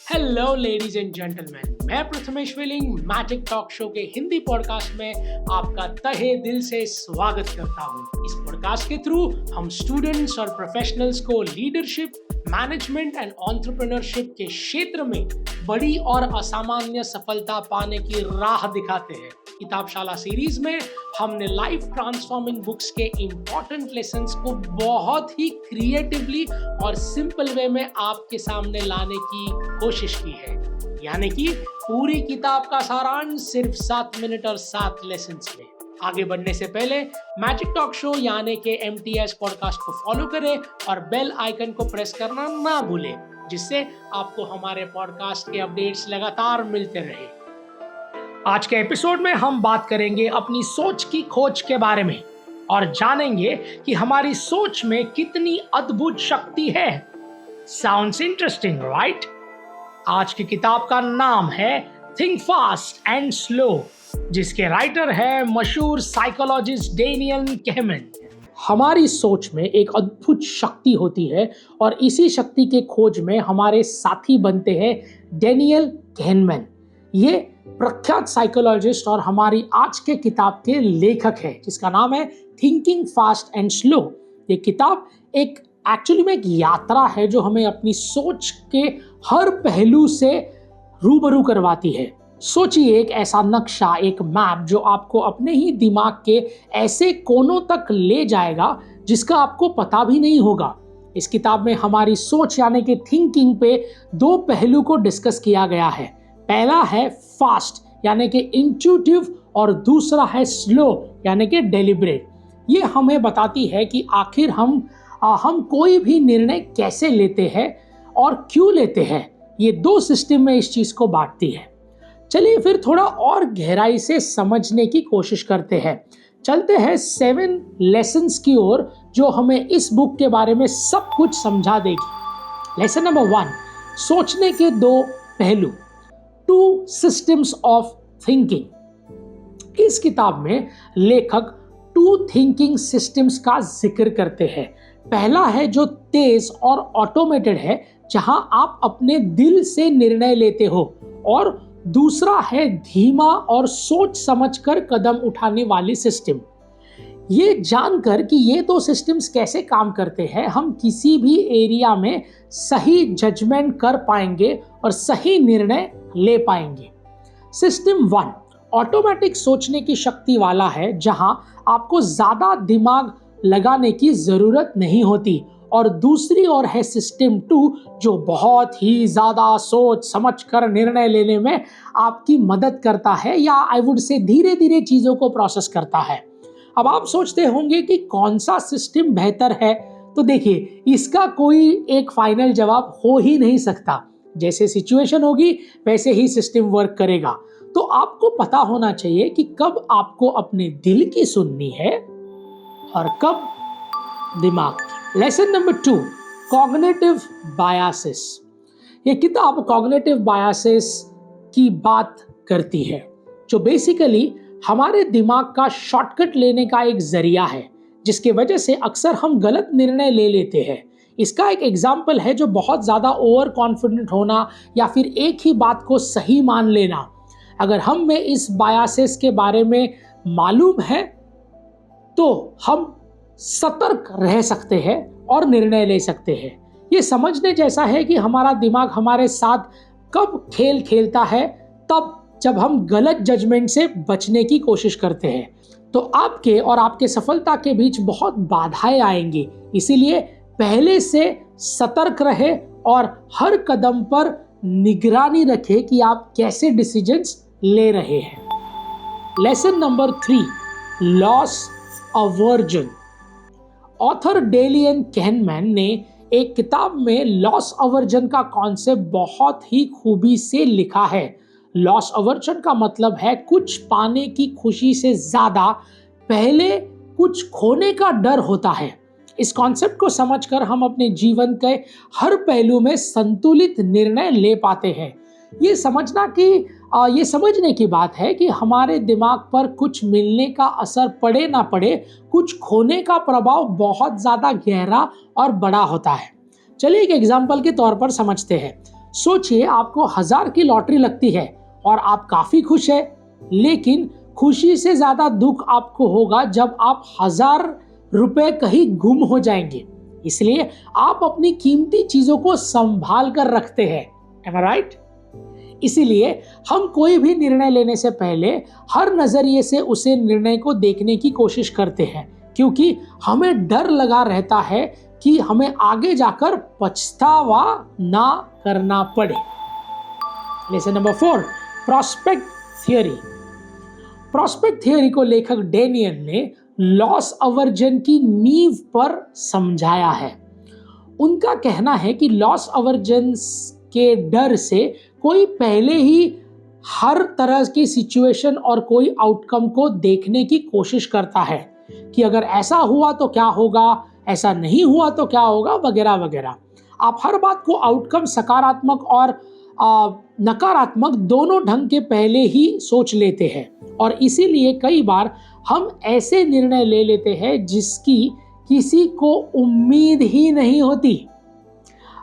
Hello ladies and gentleman, मैं Prathamesh willing magic talk show के Hindi podcast में आपका तहे दिल से स्वागत करता हूं। इस पॉडकास्ट के थ्रू हम स्टूडेंट्स और प्रोफेशनल्स को लीडरशिप, मैनेजमेंट एंड एंटरप्रेन्योरशिप के क्षेत्र में बड़ी और असामान्य सफलता पाने की राह दिखाते हैं। किताबशाला सीरीज में हमने लाइफ ट्रांसफॉर्मिंग बुक्स के इम्पोर्टेंट लेसन्स को बहुत ही क्रिएटिवली और सिंपल वे में आपके सामने लाने की कोशिश की है। यानी कि पूरी किताब का सारांश सिर्फ 7 मिनट और 7 लेसन्स में। आगे बढ़ने से पहले मैजिक टॉक शो यानी के MTS पॉडकास्ट को फॉलो करें और बेल आइकन को प्रेस करना ना भूलें, जिससे आपको हमारे पॉडकास्ट के अपडेट्स लगातार मिलते रहे। आज के एपिसोड में हम बात करेंगे अपनी सोच की खोज के बारे में और जानेंगे कि हमारी सोच में कितनी अद्भुत शक्ति है। Sounds interesting, right? आज की किताब का नाम है थिंक फास्ट एंड स्लो, जिसके राइटर है मशहूर साइकोलॉजिस्ट डेनियल कहनेमैन। हमारी सोच में एक अद्भुत शक्ति होती है और इसी शक्ति के खोज में हमारे साथी बनते हैं डेनियल कहनेमैन। ये प्रख्यात साइकोलॉजिस्ट और हमारी आज के किताब के लेखक है, जिसका नाम है थिंकिंग फास्ट एंड स्लो। ये किताब एक्चुअली में एक यात्रा है जो हमें अपनी सोच के हर पहलू से रूबरू करवाती है। सोचिए, एक ऐसा नक्शा, एक मैप जो आपको अपने ही दिमाग के ऐसे कोनों तक ले जाएगा जिसका आपको पता भी नहीं होगा। इस किताब में हमारी सोच यानी कि थिंकिंग पे 2 पहलू को डिस्कस किया गया है। पहला है फास्ट यानी कि इंट्यूटिव और दूसरा है स्लो यानी कि डेलिब्रेट। ये हमें बताती है कि आखिर हम कोई भी निर्णय कैसे लेते हैं और क्यों लेते हैं। ये 2 सिस्टम में इस चीज को बांटती है। चलिए फिर थोड़ा और गहराई से समझने की कोशिश करते हैं। चलते हैं 7 लेसन्स की ओर जो हमें इस बुक के बारे में सब कुछ समझा देगी। लेसन नंबर 1, सोचने के 2 पहलू, 2 systems of thinking। इस किताब में लेखक 2 thinking systems का जिक्र करते हैं। पहला है जो तेज और ऑटोमेटेड है, जहां आप अपने दिल से निर्णय लेते हो, और दूसरा है धीमा और सोच समझकर कदम उठाने वाली सिस्टम। ये जानकर कि ये 2 सिस्टम्स कैसे काम करते हैं, हम किसी भी एरिया में सही जजमेंट कर पाएंगे और सही निर्णय ले पाएंगे। सिस्टम 1 ऑटोमेटिक सोचने की शक्ति वाला है, जहां आपको ज्यादा दिमाग लगाने की जरूरत नहीं होती, और दूसरी ओर है सिस्टम 2 जो बहुत ही ज्यादा सोच समझकर निर्णय लेने में आपकी मदद करता है, या आई वुड से धीरे धीरे चीजों को प्रोसेस करता है। अब आप सोचते होंगे कि कौन सा सिस्टम बेहतर है, तो देखिए, इसका कोई एक फाइनल जवाब हो ही नहीं सकता। जैसे सिचुएशन होगी वैसे ही सिस्टम वर्क करेगा। तो आपको पता होना चाहिए कि कब आपको अपने दिल की सुननी है और कब दिमाग की। Lesson number 2, cognitive biases. ये किताब कॉग्निटिव बायसेस की बात करती है, जो बेसिकली हमारे दिमाग का शॉर्टकट लेने का एक जरिया है, जिसके वजह से अक्सर हम गलत निर्णय ले लेते हैं। इसका एक एग्जाम्पल है जो बहुत ज़्यादा ओवर कॉन्फिडेंट होना या फिर एक ही बात को सही मान लेना। अगर हम में इस बायसेस के बारे में मालूम है तो हम सतर्क रह सकते हैं और निर्णय ले सकते हैं। ये समझने जैसा है कि हमारा दिमाग हमारे साथ कब खेल खेलता है, तब जब हम गलत जजमेंट से बचने की कोशिश करते हैं। तो आपके और आपके सफलता के बीच बहुत बाधाएं आएंगी, इसीलिए पहले से सतर्क रहे और हर कदम पर निगरानी रखें कि आप कैसे डिसीजंस ले रहे हैं। Lesson number 3, loss aversion. Author Daniel Kahneman ने एक किताब में लॉस अवर्जन का कॉन्सेप्ट बहुत ही खूबी से लिखा है। लॉस अवर्जन का मतलब है कुछ पाने की खुशी से ज्यादा पहले कुछ खोने का डर होता है। इस कॉन्सेप्ट को समझकर हम अपने जीवन के हर पहलू में संतुलित निर्णय ले पाते हैं। ये समझने की बात है कि हमारे दिमाग पर कुछ मिलने का असर पड़े ना पड़े, कुछ खोने का प्रभाव बहुत ज़्यादा गहरा और बड़ा होता है। चलिए एक एग्जाम्पल के तौर पर समझते हैं। सोचिए आपको 1000 की लॉटरी लगती है और आप काफी खुश है, लेकिन खुशी से ज्यादा दुख आपको होगा जब आप 1000 रुपए कहीं गुम हो जाएंगे। इसलिए आप अपनी कीमती चीजों को संभाल कर रखते हैं। एम आई राइट? इसीलिए हम कोई भी निर्णय लेने से पहले हर नजरिए से उसे निर्णय को देखने की कोशिश करते हैं, क्योंकि हमें डर लगा रहता है कि हमें आगे जाकर पछतावा ना करना पड़े। Lesson number 4, prospect theory. Prospect theory को लेखक डेनियल ने लॉस अवर्जन की नींव पर समझाया है। उनका कहना है कि लॉस अवर्जन के डर से कोई पहले ही हर तरह की सिचुएशन और कोई आउटकम को देखने की कोशिश करता है कि अगर ऐसा हुआ तो क्या होगा, ऐसा नहीं हुआ तो क्या होगा, वगैरह वगैरह। आप हर बात को आउटकम सकारात्मक और नकारात्मक दोनों ढंग के पहले ही सोच लेते हैं, और इसीलिए कई बार हम ऐसे निर्णय ले लेते हैं जिसकी किसी को उम्मीद ही नहीं होती।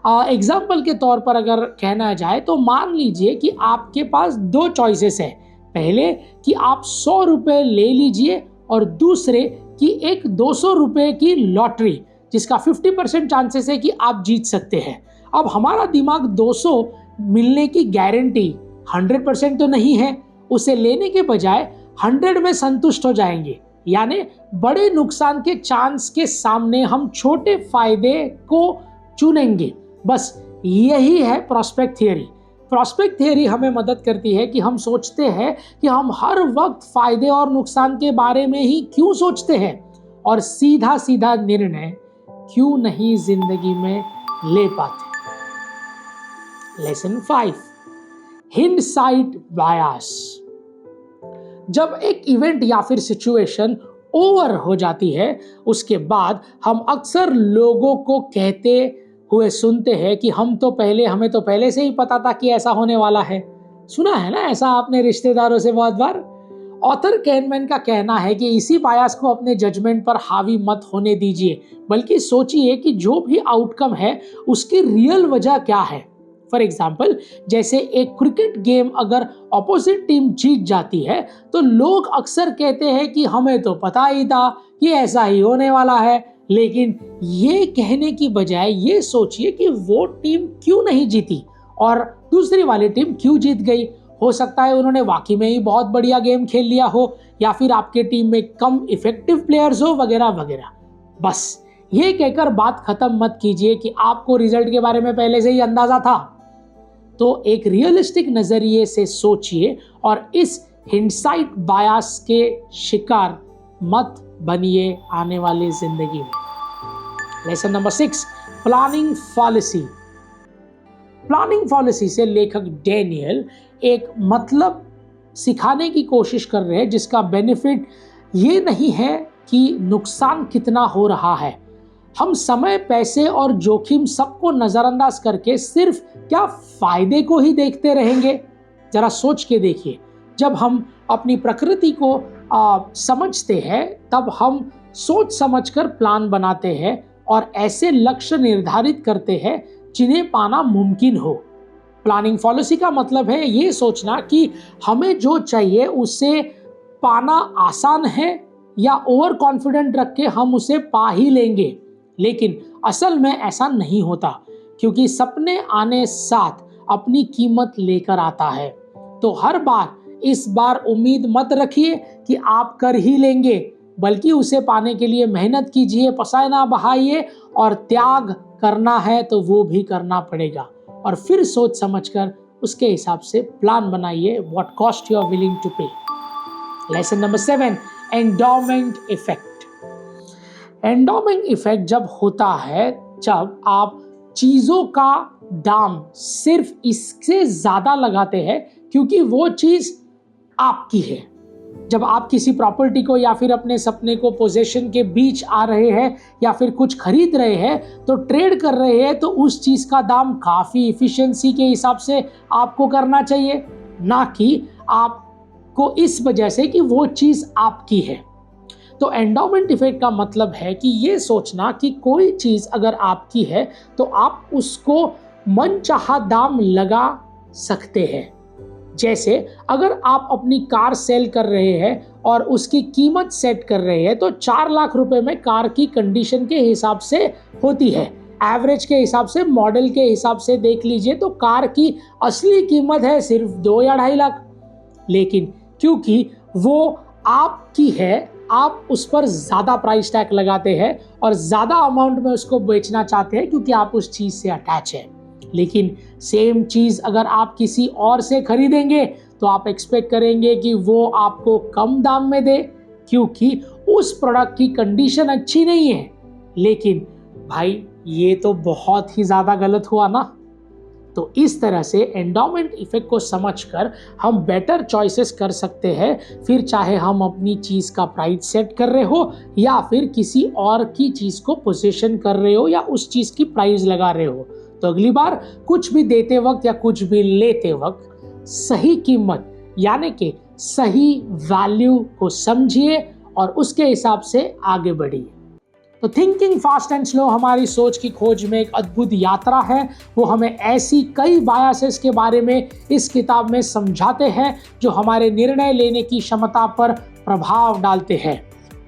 एग्जाम्पल के तौर पर अगर कहना जाए तो मान लीजिए कि आपके पास 2 चॉइसेस है। पहले कि आप 100 रुपये ले लीजिए और दूसरे कि एक 200 रुपये की लॉटरी जिसका 50% चांसेस है कि आप जीत सकते हैं। अब हमारा दिमाग 200 मिलने की गारंटी 100% तो नहीं है, उसे लेने के बजाय 100 में संतुष्ट हो जाएंगे। यानी बड़े नुकसान के चांस के सामने हम छोटे फायदे को चुनेंगे। बस यही है प्रॉस्पेक्ट थियरी। प्रॉस्पेक्ट थियरी हमें मदद करती है कि हम सोचते हैं कि हम हर वक्त फायदे और नुकसान के बारे में ही क्यों सोचते हैं, और सीधा सीधा निर्णय क्यों नहीं जिंदगी में ले पाते। लेसन 5, हिंडसाइट बायस। जब एक इवेंट या फिर सिचुएशन ओवर हो जाती है, उसके बाद हम अक्सर लोगों को कहते हुए सुनते हैं कि हमें तो पहले से ही पता था कि ऐसा होने वाला है। सुना है ना ऐसा आपने रिश्तेदारों से बहुत बार। ऑथर कैनमैन का कहना है कि इसी बायस को अपने जजमेंट पर हावी मत होने दीजिए, बल्कि सोचिए कि जो भी आउटकम है उसकी रियल वजह क्या है। फॉर एग्जाम्पल, जैसे एक क्रिकेट गेम अगर ऑपोजिट टीम जीत जाती है तो लोग अक्सर कहते हैं कि हमें तो पता ही था कि ऐसा ही होने वाला है, लेकिन ये कहने की बजाय ये सोचिए कि वो टीम क्यों नहीं जीती और दूसरी वाली टीम क्यों जीत गई। हो सकता है उन्होंने वाकई में ही बहुत बढ़िया गेम खेल लिया हो, या फिर आपके टीम में कम इफेक्टिव प्लेयर्स हो, वगैरह वगैरह। बस ये कहकर बात खत्म मत कीजिए कि आपको रिजल्ट के बारे में पहले से ही अंदाजा था। तो एक रियलिस्टिक नजरिए से सोचिए और इस हिंडसाइट बायस के शिकार मत बनिए आने वाली जिंदगी में। Lesson number 6, planning fallacy. Planning fallacy से लेखक डेनियल एक मतलब सिखाने की कोशिश कर रहे हैं जिसका बेनिफिट ये नहीं है कि नुकसान कितना हो रहा है। हम समय, पैसे और जोखिम सबको नजरअंदाज करके सिर्फ क्या फायदे को ही देखते रहेंगे? जरा सोच के देखिए। जब हम अपनी प्रकृति को समझते हैं तब हम सोच समझकर प्लान बनाते हैं और ऐसे लक्ष्य निर्धारित करते हैं जिन्हें पाना मुमकिन हो। प्लानिंग पॉलिसी का मतलब है ये सोचना कि हमें जो चाहिए उसे पाना आसान है, या ओवर कॉन्फिडेंट रख के हम उसे पा ही लेंगे। लेकिन असल में ऐसा नहीं होता, क्योंकि सपने आने साथ अपनी कीमत लेकर आता है। तो हर बार इस बार उम्मीद मत रखिए कि आप कर ही लेंगे, बल्कि उसे पाने के लिए मेहनत कीजिए, पसीना बहाइए, और त्याग करना है तो वो भी करना पड़ेगा। और फिर सोच समझकर उसके हिसाब से प्लान बनाइए, what cost you are willing to pay. Lesson number 7, endowment effect. Endowment effect जब होता है जब आप चीज़ों का दाम सिर्फ इससे ज़्यादा लगाते हैं क्योंकि वो चीज़ आपकी है। जब आप किसी प्रॉपर्टी को या फिर अपने सपने को पोजेशन के बीच आ रहे हैं या फिर कुछ खरीद रहे हैं तो ट्रेड कर रहे हैं, तो उस चीज़ का दाम काफ़ी इफिशिएंसी के हिसाब से आपको करना चाहिए, ना कि आपको इस वजह से कि वो चीज़ आपकी है। तो एंडोमेंट इफेक्ट का मतलब है कि ये सोचना कि कोई चीज़ अगर आपकी है तो आप उसको मनचाहा दाम लगा सकते हैं। जैसे अगर आप अपनी कार सेल कर रहे हैं और उसकी कीमत सेट कर रहे हैं तो 4 लाख रुपए में कार की कंडीशन के हिसाब से होती है। एवरेज के हिसाब से, मॉडल के हिसाब से देख लीजिए तो कार की असली कीमत है सिर्फ 2 या 2.5 लाख। लेकिन क्योंकि वो आपकी है, आप उस पर ज़्यादा प्राइस टैग लगाते हैं और ज़्यादा अमाउंट में उसको बेचना चाहते हैं क्योंकि आप उस चीज़ से अटैच हैं। लेकिन सेम चीज़ अगर आप किसी और से खरीदेंगे तो आप एक्सपेक्ट करेंगे कि वो आपको कम दाम में दे क्योंकि उस प्रोडक्ट की कंडीशन अच्छी नहीं है। लेकिन भाई ये तो बहुत ही ज़्यादा गलत हुआ ना। तो इस तरह से एंडोमेंट इफेक्ट को समझकर हम बेटर चॉइसेस कर सकते हैं, फिर चाहे हम अपनी चीज़ का प्राइस सेट कर रहे हो या फिर किसी और की चीज़ को पोजीशन कर रहे हो या उस चीज़ की प्राइस लगा रहे हो। तो अगली बार कुछ भी देते वक्त या कुछ भी लेते वक्त सही कीमत यानी कि सही वैल्यू को समझिए और उसके हिसाब से आगे बढ़िए। तो थिंकिंग फास्ट एंड स्लो हमारी सोच की खोज में एक अद्भुत यात्रा है। वो हमें ऐसी कई बायसेस के बारे में इस किताब में समझाते हैं जो हमारे निर्णय लेने की क्षमता पर प्रभाव डालते हैं।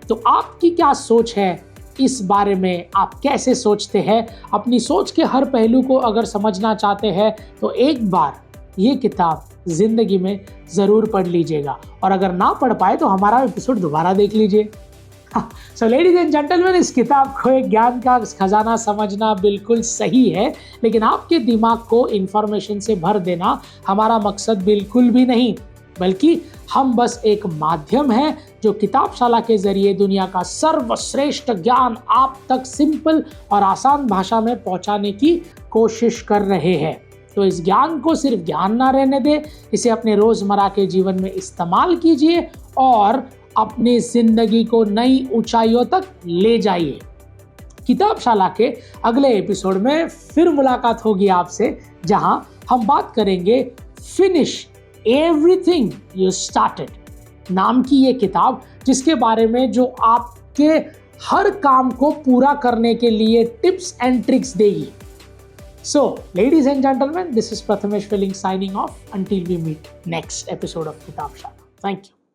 तो आपकी क्या सोच है इस बारे में? आप कैसे सोचते हैं? अपनी सोच के हर पहलू को अगर समझना चाहते हैं तो एक बार ये किताब जिंदगी में ज़रूर पढ़ लीजिएगा और अगर ना पढ़ पाए तो हमारा एपिसोड दोबारा देख लीजिए। सो लेडीज एंड जेंटलमैन, इस किताब को एक ज्ञान का खजाना समझना बिल्कुल सही है, लेकिन आपके दिमाग को इंफॉर्मेशन से भर देना हमारा मकसद बिल्कुल भी नहीं, बल्कि हम बस एक माध्यम है जो किताबशाला के जरिए दुनिया का सर्वश्रेष्ठ ज्ञान आप तक सिंपल और आसान भाषा में पहुंचाने की कोशिश कर रहे हैं। तो इस ज्ञान को सिर्फ ज्ञान ना रहने दे, इसे अपने रोजमर्रा के जीवन में इस्तेमाल कीजिए और अपनी जिंदगी को नई ऊंचाइयों तक ले जाइए। किताबशाला के अगले एपिसोड में फिर मुलाकात होगी आपसे, जहां हम बात करेंगे फिनिश एवरीथिंग यू स्टार्टेड नाम की ये किताब, जिसके बारे में जो आपके हर काम को पूरा करने के लिए टिप्स एंड ट्रिक्स देगी। So, ladies and gentlemen, this is Prathamesh Welling signing off until we meet next episode of Kitabshala. Thank you.